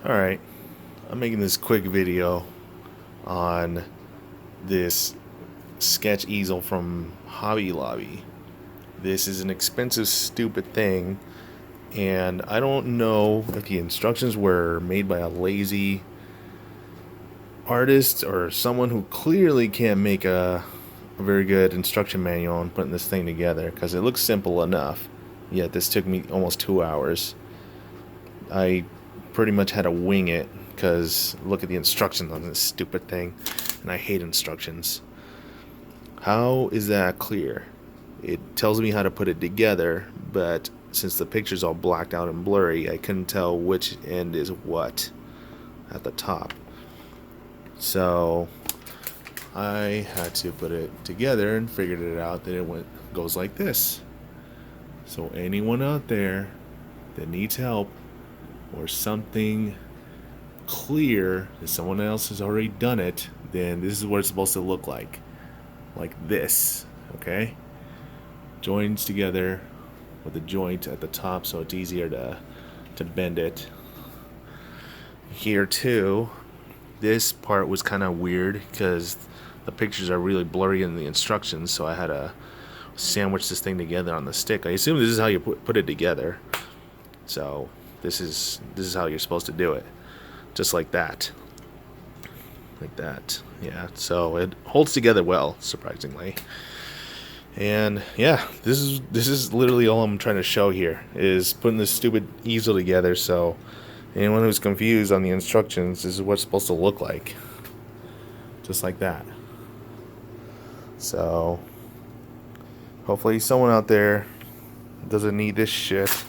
Alright, I'm making this quick video on this sketch easel from Hobby Lobby. This is an expensive, stupid thing, and I don't know if the instructions were made by a lazy artist or someone who clearly can't make a very good instruction manual on putting this thing together, because it looks simple enough, yet this took me almost 2 hours. I pretty much had to wing it because look at the instructions on this stupid thing, and I hate instructions. How is that clear? It tells me how to put it together, but since the picture's all blacked out and blurry, I couldn't tell which end is what at the top. So I had to put it together and figured it out that it goes like this. So anyone out there that needs help or something clear that someone else has already done it, then this is what it's supposed to look like this. Okay, joins together with a joint at the top so it's easier to bend it. Here too, this part was kind of weird because the pictures are really blurry in the instructions, so I had to sandwich this thing together on the stick. I assume this is how you put it together. So this is how you're supposed to do it, just like that, yeah. So it holds together well, surprisingly. And yeah, this is literally all I'm trying to show here, is putting this stupid easel together. So anyone who's confused on the instructions, this is what it's supposed to look like, just like that. So hopefully someone out there doesn't need this shit